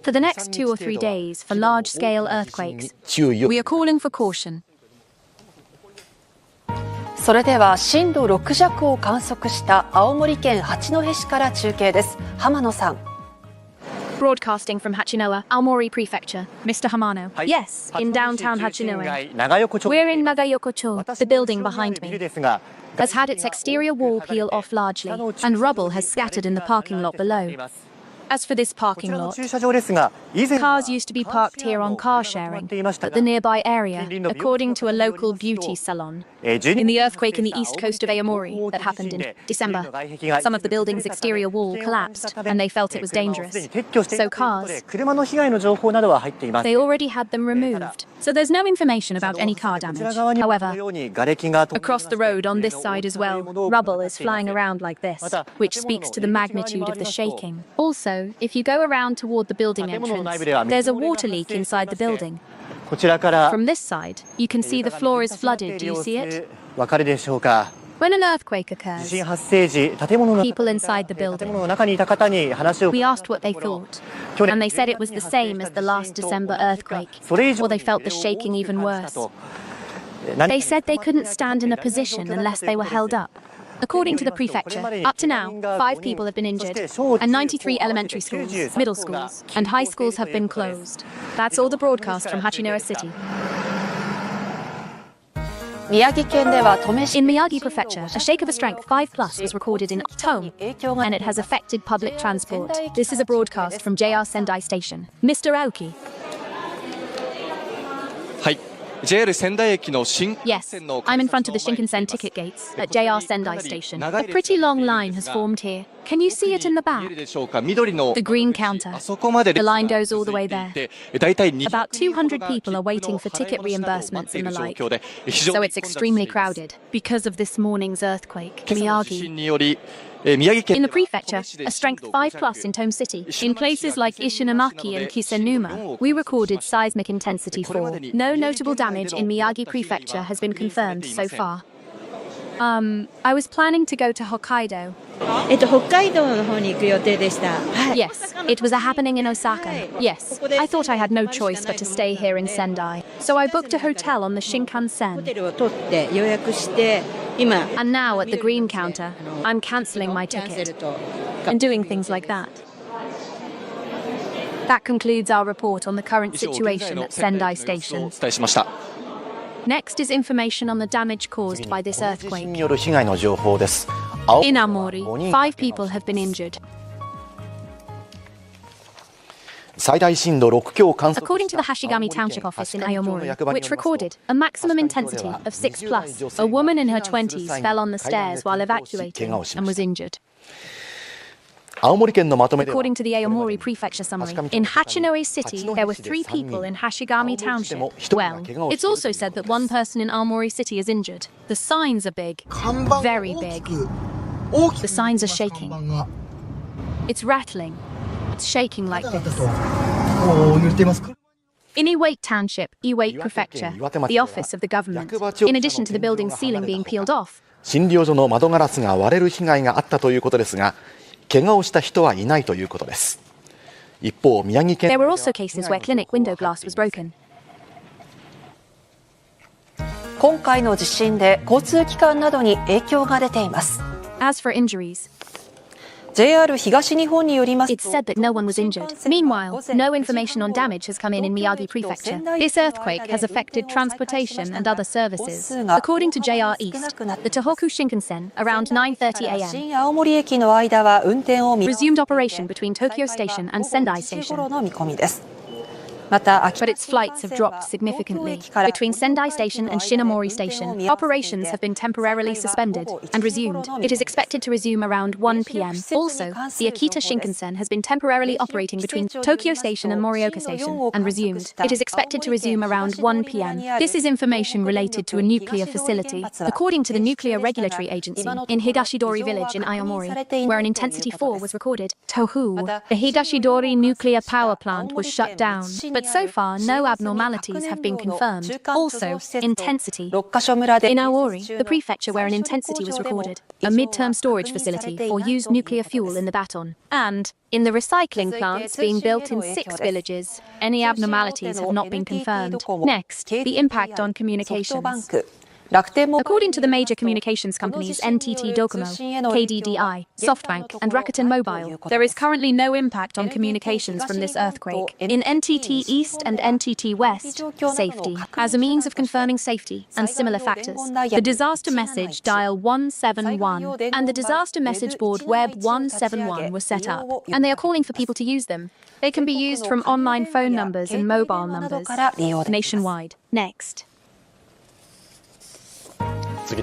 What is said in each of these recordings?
For the next 2 or 3 days for large-scale earthquakes, we are calling for caution. それでは震度6弱を観測した青森県八戸市から中継です。浜野さん。 Broadcasting from Hachinohe, Aomori Prefecture. Mr. Hamano. Yes, in downtown Hachinohe. We're in Nagayokocho. The building behind me has had its exterior wall peel off largely, and rubble has scattered in the parking lot below. As for this parking lot, cars used to be parked here on car sharing, but the nearby area, according to a local beauty salon, in the earthquake in the east coast of Aomori that happened in December, some of the building's exterior wall collapsed and they felt it was dangerous. So cars, they already had them removed. So there's no information about any car damage. However, across the road on this side as well, rubble is flying around like this, which speaks to the magnitude of the shaking. Also, if you go around toward the building entrance, there's a water leak inside the building. From this side, you can see the floor is flooded. Do you see it? When an earthquake occurs, people inside the building, we asked what they thought, and they said it was the same as the last December earthquake, or they felt the shaking even worse. They said they couldn't stand in a position unless they were held up. According to the prefecture, up to now, 5 people have been injured, and 93 elementary schools, middle schools, and high schools have been closed. That's all the broadcast from Hachinohe City. In Miyagi Prefecture, a shake of a strength 5+ was recorded in Tome, and it has affected public transport. This is a broadcast from JR Sendai Station. Mr. Aoki. Yes, I'm in front of the Shinkansen ticket gates at JR Sendai Station. A pretty long line has formed here. Can you see it in the back? The green counter. The line goes all the way there. About 200 people are waiting for ticket reimbursements and the like. So it's extremely crowded because of this morning's earthquake. Miyagi. In the prefecture, a strength 5+ in Tome City. In places like Ishinomaki and Kisenuma, we recorded seismic intensity 4. No notable damage in Miyagi Prefecture has been confirmed so far. I was planning to go to Hokkaido. Yes, it was a happening in Osaka. Yes, I thought I had no choice but to stay here in Sendai. So I booked a hotel on the Shinkansen. And now at the green counter, I'm cancelling my ticket and doing things like that. That concludes our report on the current situation at Sendai Station. Next is information on the damage caused by this earthquake. In Aomori, 5 people have been injured. According to the Hashigami Township Office in Aomori, which recorded a maximum intensity of 6+, a woman in her 20s fell on the stairs while evacuating and was injured. According to the Aomori Prefecture summary, in Hachinohe City, there were 3 people in Hashigami Township. Well, it's also said that 1 person in Aomori City is injured. The signs are big. Very big. The signs are shaking. It's rattling. It's shaking like this. In Iwate Township, Iwate Prefecture, the office of the government, in addition to the building's ceiling being peeled off, there were also cases where clinic window glass was broken. 今回の地震で交通機関などに影響が出ています。 As for injuries, JR 東日本によりますと、 it's said that no one was injured. Meanwhile, no information on damage has come in Miyagi Prefecture. This earthquake has affected transportation and other services. According to JR East, the Tohoku Shinkansen, around 9:30 a.m., 新青森駅の間は運転を resumed operation between Tokyo Station and Sendai Station. 頃の見込みです。また、 But its flights have dropped significantly. Between Sendai Station and Shinomori Station, operations have been temporarily suspended and resumed. It is expected to resume around 1 p.m. Also, the Akita Shinkansen has been temporarily operating between Tokyo Station and Morioka Station and resumed. It is expected to resume around 1 p.m. This is information related to a nuclear facility. According to the Nuclear Regulatory Agency, in Higashidori village in Aomori, where an intensity 4 was recorded, Tohu, the Higashidori nuclear power plant was shut down. But so far, no abnormalities have been confirmed. Also, intensity. 六ヶ所村で In Aori, the prefecture where an intensity was recorded, a midterm storage facility for used nuclear fuel in the Baton, and in the recycling plants being built in 6 villages, any abnormalities have not been confirmed. Next, the impact on communications. According to the major communications companies NTT Docomo, KDDI, SoftBank, and Rakuten Mobile, there is currently no impact on communications from this earthquake. In NTT East and NTT West, safety. As a means of confirming safety and similar factors, the disaster message dial 171 and the disaster message board web 171 was set up, and they are calling for people to use them. They can be used from online phone numbers and mobile numbers nationwide. Next. Due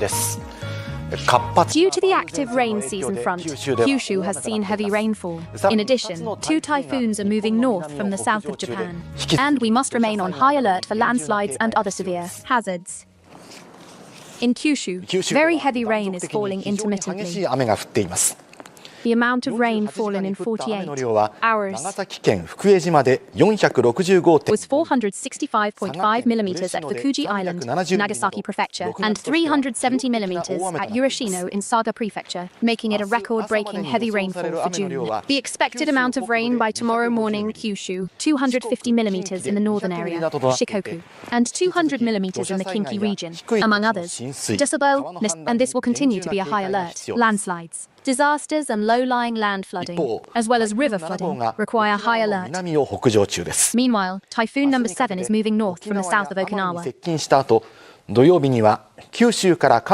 to the active rain season front, Kyushu has seen heavy rainfall. In addition, 2 typhoons are moving north from the south of Japan. And we must remain on high alert for landslides and other severe hazards. In Kyushu, very heavy rain is falling intermittently. The amount of rain fallen in 48 hours was 465.5 millimeters at Fukuji Island, Nagasaki Prefecture, and 370 millimeters at Urashino in Saga Prefecture, making it a record-breaking heavy rainfall for June. The expected amount of rain by tomorrow morning, Kyushu, 250 millimeters in the northern area, Shikoku, and 200 millimeters in the Kinki region, among others. Decibel, and this will continue to be a high alert. Landslides, disasters and low-lying land flooding, as well as river flooding, require high alert. Meanwhile, Typhoon number 7 is moving north from the south of Okinawa.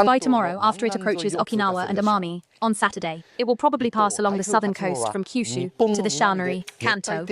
By tomorrow, after it approaches Okinawa and Amami, on Saturday, it will probably pass along the southern coast from Kyushu to the Shanuri, Kanto.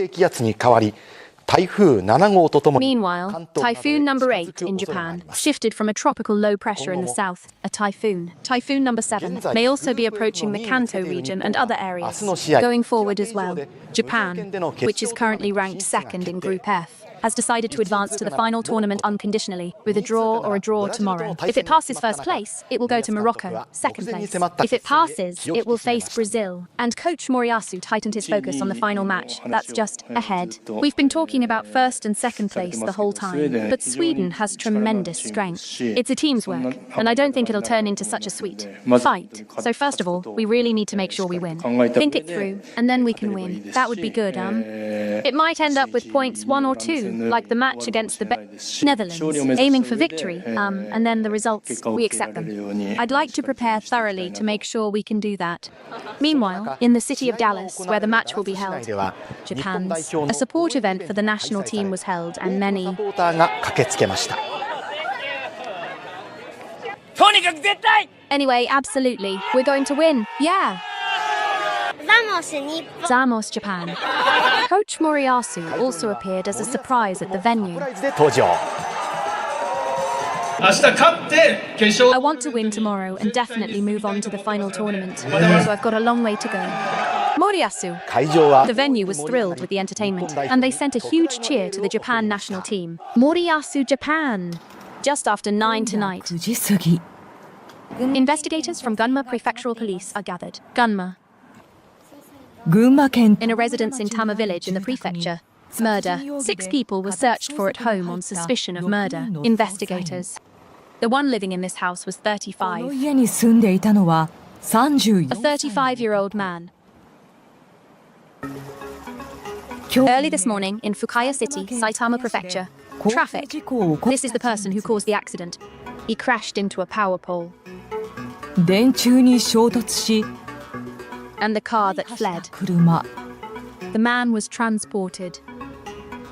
Meanwhile, Typhoon number 8 in Japan shifted from a tropical low pressure in the south, a typhoon. Typhoon number 7 may also be approaching the Kanto region and other areas. Going forward as well, Japan, which is currently ranked second in Group F, has decided to advance to the final tournament unconditionally, with a draw or a draw tomorrow. If it passes first place, it will go to Morocco, second place. If it passes, it will face Brazil. And coach Moriyasu tightened his focus on the final match. That's just ahead. We've been talking about first and second place the whole time, but Sweden has tremendous strength. It's a team's work, and I don't think it'll turn into such a sweet fight. So first of all, we really need to make sure we win. Think it through, and then we can win. That would be good, It might end up with points 1 or 2, like the match against the Netherlands, aiming for victory, and then the results, we accept them. I'd like to prepare thoroughly to make sure we can do that. Meanwhile, in the city of Dallas, where the match will be held, Japan's, a support event for the national team was held, and many... Anyway, absolutely, we're going to win, yeah! Zamos, Japan. Coach Moriyasu also appeared as a surprise at the venue. I want to win tomorrow and definitely move on to the final tournament, so I've got a long way to go. Moriyasu. The venue was thrilled with the entertainment, and they sent a huge cheer to the Japan national team. Moriyasu, Japan. Just after 9 tonight. Investigators from Gunma Prefectural Police are gathered. Gunma. In a residence in Tama village in the prefecture, murder. 6 people were searched for at home on suspicion of murder. Investigators. The one living in this house was 35. A 35-year-old man. Early this morning in Fukaya City, Saitama Prefecture, traffic. This is the person who caused the accident. He crashed into a power pole. And the car that fled. The man was transported.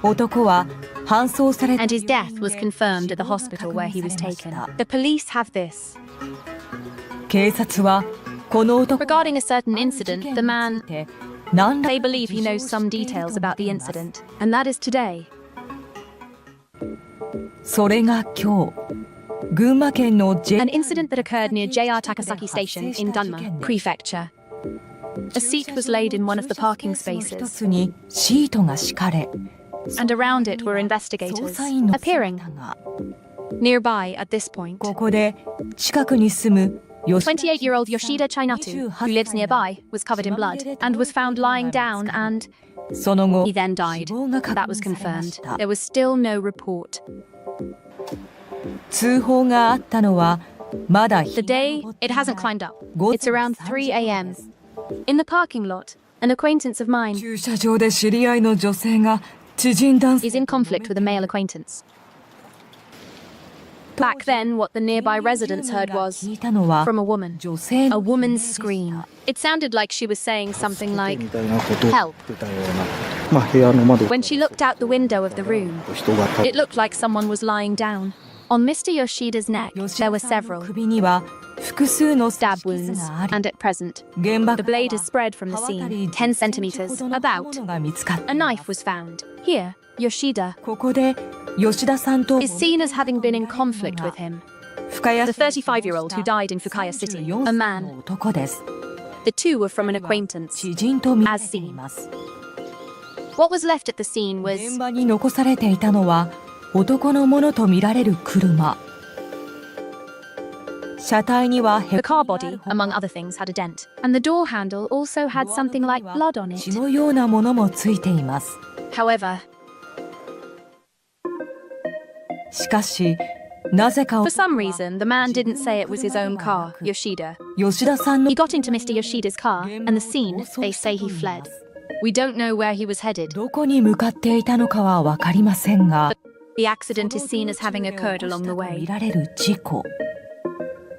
And his death was confirmed at the hospital where he was taken. The police have this. Regarding a certain incident, the man... They believe he knows some details about the incident. And that is today. An incident that occurred near JR Takasaki Station in Gunma Prefecture. A seat was laid in one of the parking spaces, and around it were investigators appearing. Nearby at this point, 28-year-old Yoshida Chinatu, who lives nearby, was covered in blood and was found lying down and he then died. That was confirmed. There was still no report. 通報があったのはまだ The day, it hasn't climbed up. It's around 3 a.m. In the parking lot, an acquaintance of mine 駐車場で知り合いの女性が知人男性 is in conflict with a male acquaintance. Back then, what the nearby residents heard was 聞いたのは from a woman. 女性 A の woman's scream. It sounded like she was saying something like, help. まあ部屋の窓 When she looked out the window of the room, 人が立っ it looked like someone was lying down. On Mr. Yoshida's neck, 吉 there 田 were さんの several 首には複数の stab 刺し傷 wounds, があり and at present, 現場 the から blade has spread from the 刃渡 scene り 10 10 centimeters, ほどの about. 刃物が見つかって A いま knife す was found. Here, Yoshida ここで吉田さんと is seen as having been in conflict with him. 深谷 The 35-year-old who died in Fukaya City, 4 a 歳の man. 男です The two were from an acquaintance. 知人と見られています What was left at the scene 現 was 場に残されていたのは男のものと見られる車車体には the car body, among other things, had a dent, and the door handle also had something like blood on 血 it. のようなものもついています However, しかしなぜか for some reason, the man didn't say it was his own car, Yoshida. 吉田さんの He got into Mr. Yoshida's car, and the scene, they say he fled. We don't know where he was headed. どこに向かっていたのかは分かりませんが The accident is seen as having occurred along the 見 way. られる事故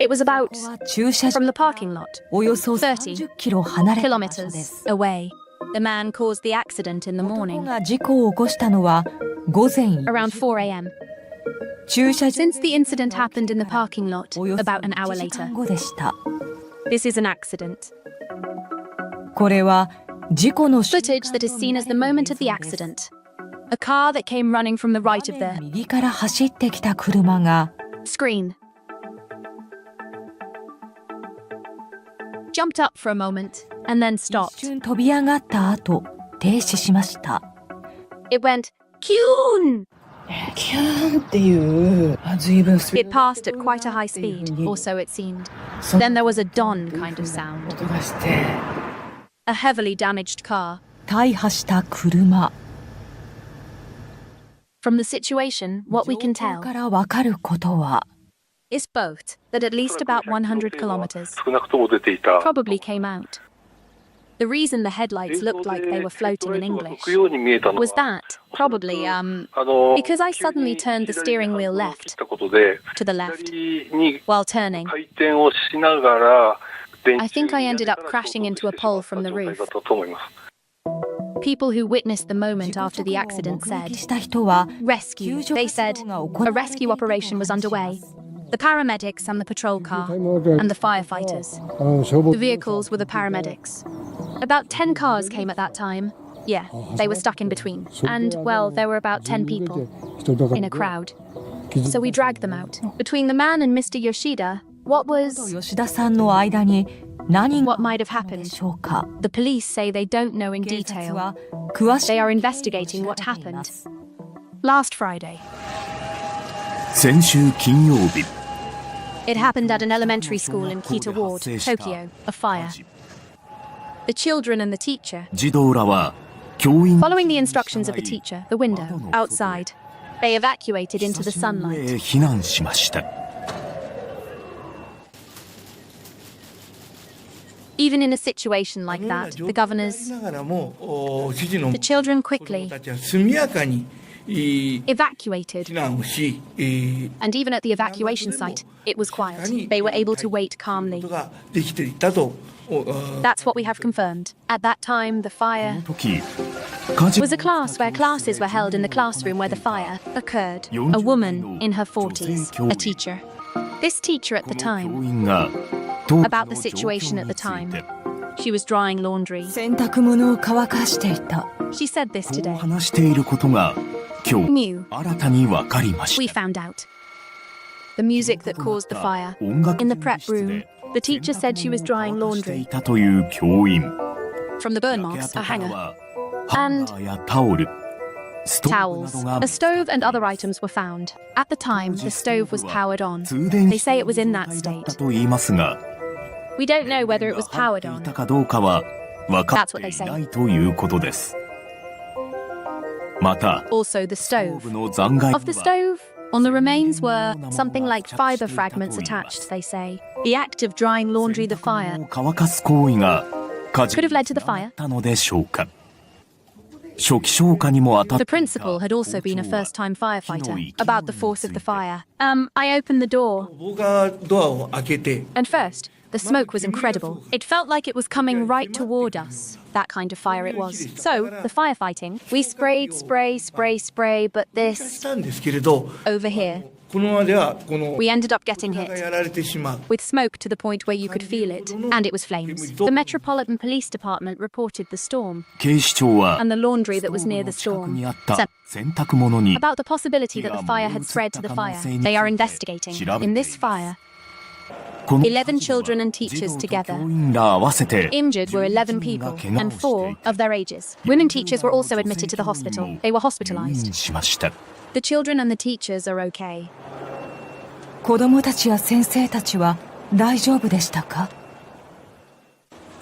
It was about ここは駐車場 from the parking lot, およそ30 30キロ離れた場所で kilometers す away. The man caused the accident in the 男 morning, が事故を起こしたのは午前 around 4 a.m. 駐車場 Since the incident happened in the parking lot およそ about an hour 1時 later. 間後でした This is an accident. これは事故の瞬間 Footage that is seen as the moment of the accident. A car that came running from the right of the 右から走ってきた車が screen jumped up for a moment and then 一 stopped. 瞬飛び上がった後停止しました It went kyun. キューンっていう随分スピー It passed at quite a high speed, or so it seemed. Then there was a don kind of sound. ドがして A heavily damaged car. 大破した車 From the situation, what we can 状況 tell から分かることは is both that at least about 100 kilometers 少なくとも出ていた probably came out. The reason the headlights looked like they were floating in English 浮くように見えたのは was that, probably, because I suddenly turned the steering wheel left 切ったことで to the left 左に while turning. 回転をしながら I think I ended up crashing into a pole from the roof. だったと思います。 People who witnessed the moment after the accident 目 said, 撃した人は rescue. They said a rescue operation was underway. The paramedics and the patrol car and the firefighters. The vehicles were the paramedics. About 10 cars came at that time. Yeah, they were stuck in between. And, well, there were about 10 people in a crowd. So we dragged them out. Between the man and Mr. Yoshida, what was, 吉田さんの間に何が what might have で happened? しょうか The police say they don't know in 警察 detail. は詳し They い are investigating what happened. Last Friday, 先週金曜日 it happened at an elementary school in Kita Ward, Tokyo, a fire. The children and the teacher, 児童らは教員 following the instructions of the teacher, the window, outside, they evacuated into the へ sunlight. 避難しました。 Even in a situation like that, the governors, ながらも知事の the children 子ど quickly もたちは速やかに避 evacuated. 難をし And even at the evacuation site, it was quiet. They were able to wait こ calmly. とができていたと That's what we have confirmed. At that time, the fire 時火事 was a class where classes were held in the classroom where the fire occurred. A woman in her 40s, a teacher. This teacher at the 教 time, 員が当時 about の the 状 situation 況 at に the つい time. て She was drying laundry. 洗濯物を乾かしていた She said this こう today. 話していることが今日 New. 新たに分かりま We した found out. The music that caused the fire. 音楽 In the 教 prep 室 room, で the teacher said she was drying 乾かしてい laundry. たという教員 From the burn 焼け marks, 跡 a から hanger, はハンガーやタオルストーブな towels, どが a stove, and other items were found. At the time, the stove was powered on. 通電 They say it was in that 状態だった state. と言いますが We don't know whether it was powered い on. たかどうかは分かっ That's what て they い say. ないということです。また、 Also, the ストー stove. ブの残骸 Of the stove, on the remains were something like fiber fragments attached, they say. The act of drying laundry the fire 乾かす行為が火事 could に have led to the つなが fire. ったのでしょうか。初期消火にも当たっ The ていた principal had also been a first-time firefighter. Kinoi. About the force of the fire. I opened the door, 僕がドアを開けて、 and first, the smoke was incredible. It felt like it was coming right toward us. That kind of fire it was. So, the firefighting, we sprayed, spray, but し this, たんですけれど、 over here, このままではこの we ended up getting が hit. やられてしまう。 With smoke to the point where you could feel it, and it was flames. The Metropolitan Police Department reported the storm 警視庁は and the laundry that was near the ストーブの近く storm. にあった So, 洗濯物に about the possibility that the fire had spread to the fire, they are investigating. In this fire, この11 children and 児 teachers 童と together. 教員ら合わせて Injured were 11 people, and 4 of their ages. Women teachers were also admitted to the hospital. They were 入 hospitalized. 院しました。 The children and the teachers are okay. 子供たちや先生たちは大丈夫でしたか？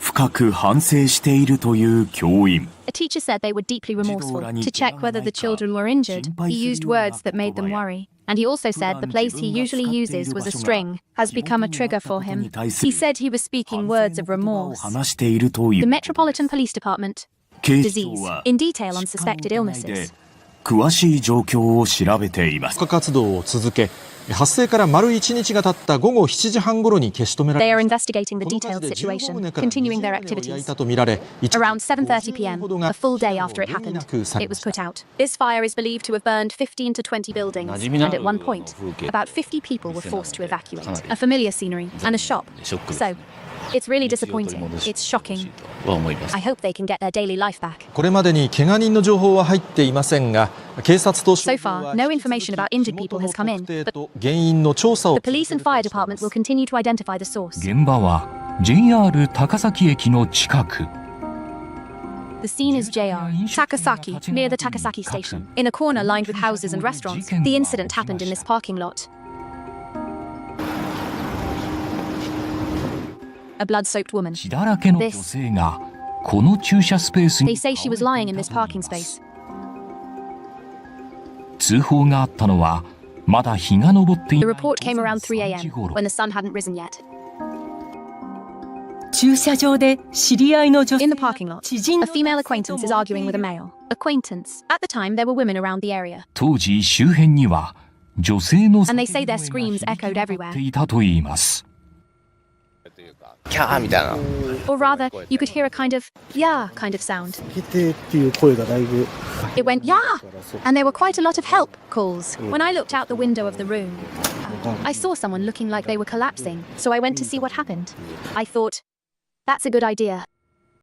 深く反省しているという教員。 A teacher said they were deeply remorseful. To check whether the children were injured, he used words that made them worry. And he also said the place he usually uses was a string, has become a trigger for him. He said he was speaking words of を remorse. 話しているとい The う。 Metropolitan Police Department, 警視庁 disease, は in detail on suspected 疾患の疑い illnesses. で詳しい状況を調べています。消火活動を続け、発生から丸1日が経った午後7時半頃に消し止めら They れ are ました。 investigating the この火 detailed 事で15 situation, 棟から continuing their 20棟を焼い activities. たとみられ、 Around 7:30 p.m., a full day after it 余儀 happened, なくされ it ま was した put out. This fire is believed to have burned 15 to 20 buildings, and at one point, about 50 people were forced to evacuate. A familiar scenery and a shop. So, it's really disappointing. It's shocking. I hope they can get their daily life back. これまでに怪我人の情報は入っていませんが、警察と消 So 防 far, は no information about injured people has come in, 地元の特定 but と原因の調査を the police and fire department will continue to identify the source. 現場は JR 高崎駅の近く。 The scene is JR Takasaki, near the Takasaki station. In a corner lined with houses and restaurants, the incident happened in this parking lot. A blood-soaked woman. 血だらけの女性がこの駐車スペース They に say she was lying in this parking space. 通報があったのはまだ日が昇ってい The ない report came around 3 3 a.m. 時頃 when the sun hadn't risen yet. 駐車場で知り合いの女性 In the が parking lot, 知人 a の female acquaintance is arguing with a male. Acquaintance. At the time, there were women around the area. 当時周辺には女性の And they say their 叫び声 screams が echoed 響き everywhere. 渡っていたといいます。 Or rather, you could hear a kind of, yeah, kind of sound. 来てっていう声がだいぶ It went, yeah! And there were quite a lot of help calls. When I looked out the window of the room, I saw someone looking like they were collapsing. So I went to see what happened. I thought, that's a good idea.